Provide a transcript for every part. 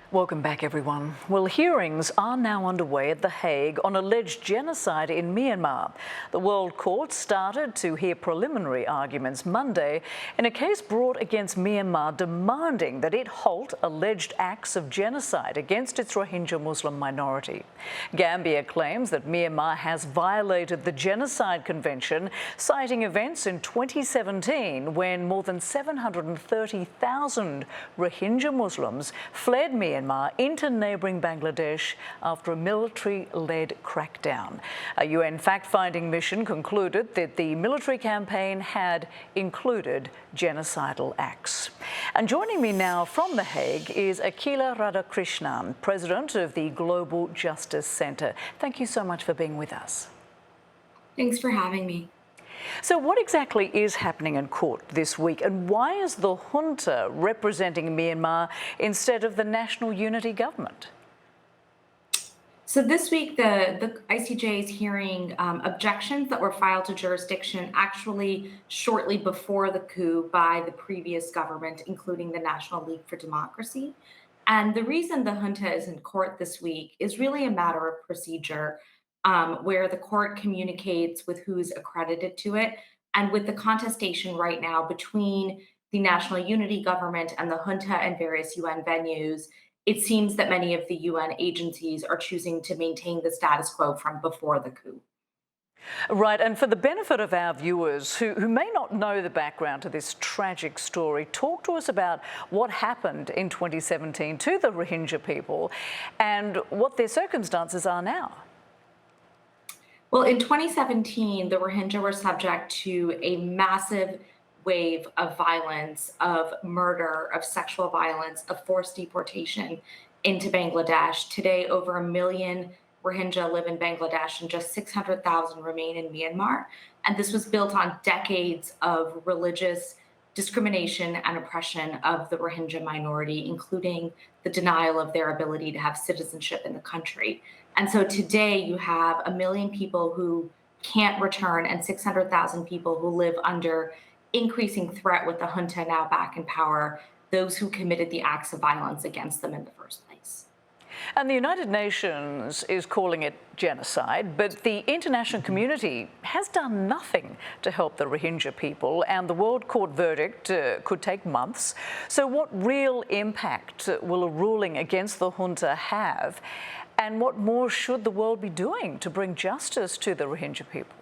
Welcome back, everyone. Well, hearings are now underway at The Hague on alleged genocide in Myanmar. The World Court started to hear preliminary arguments Monday in a case brought against Myanmar demanding that it halt alleged acts of genocide against its Rohingya Muslim minority. Gambia claims that Myanmar has violated the Genocide Convention, citing events in 2017 when more than 730,000 Rohingya Muslims fled Myanmar into neighbouring Bangladesh after a military-led crackdown. A UN fact-finding mission concluded that the military campaign had included genocidal acts. And joining me now from The Hague is Akila Radhakrishnan, President of the Global Justice Centre. Thank you so much for being with us. Thanks for having me. So what exactly is happening in court this week, and why is the junta representing Myanmar instead of the National Unity Government? So this week, the ICJ is hearing objections that were filed to jurisdiction actually shortly before the coup by the previous government, including the National League for Democracy. And the reason the junta is in court this week is really a matter of procedure, where the court communicates with who's accredited to it. And with the contestation right now between the National Unity Government and the junta and various UN venues, it seems that many of the UN agencies are choosing to maintain the status quo from before the coup. Right, and for the benefit of our viewers who may not know the background to this tragic story, talk to us about what happened in 2017 to the Rohingya people and what their circumstances are now. Well, in 2017, the Rohingya were subject to a massive wave of violence, of murder, of sexual violence, of forced deportation into Bangladesh. Today, over 1 million Rohingya live in Bangladesh and just 600,000 remain in Myanmar. And this was built on decades of religious discrimination and oppression of the Rohingya minority, including the denial of their ability to have citizenship in the country. And so today you have 1 million people who can't return and 600,000 people who live under increasing threat with the junta now back in power, those who committed the acts of violence against them in the first place. And the United Nations is calling it genocide, but the international community has done nothing to help the Rohingya people, and the World Court verdict could take months. So what real impact will a ruling against the junta have, and what more should the world be doing to bring justice to the Rohingya people?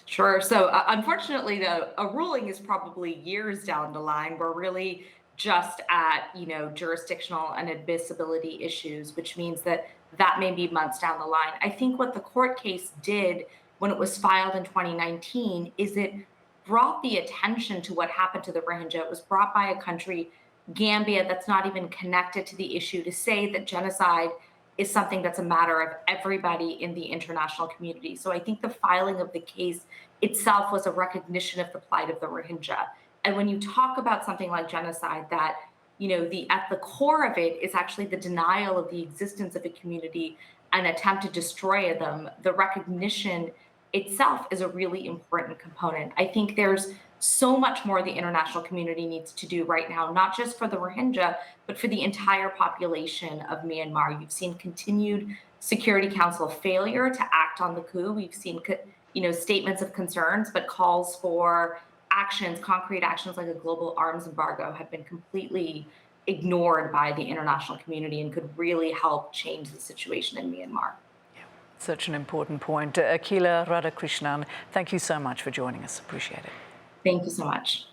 Sure. So unfortunately, a ruling is probably years down the line. We're really just at, jurisdictional and admissibility issues, which means that may be months down the line. I think what the court case did when it was filed in 2019 is it brought the attention to what happened to the Rohingya. It was brought by a country, Gambia, that's not even connected to the issue, to say that genocide is something that's a matter of everybody in the international community. So I think the filing of the case itself was a recognition of the plight of the Rohingya. And when you talk about something like genocide, that at the core of it is actually the denial of the existence of a community, an attempt to destroy them, the recognition itself is a really important component. I think there's so much more the international community needs to do right now, not just for the Rohingya, but for the entire population of Myanmar. You've seen continued Security Council failure to act on the coup. We've seen, statements of concerns, but calls for actions, concrete actions like a global arms embargo have been completely ignored by the international community and could really help change the situation in Myanmar. Such an important point. Akila Radhakrishnan, thank you so much for joining us. Appreciate it. Thank you so much.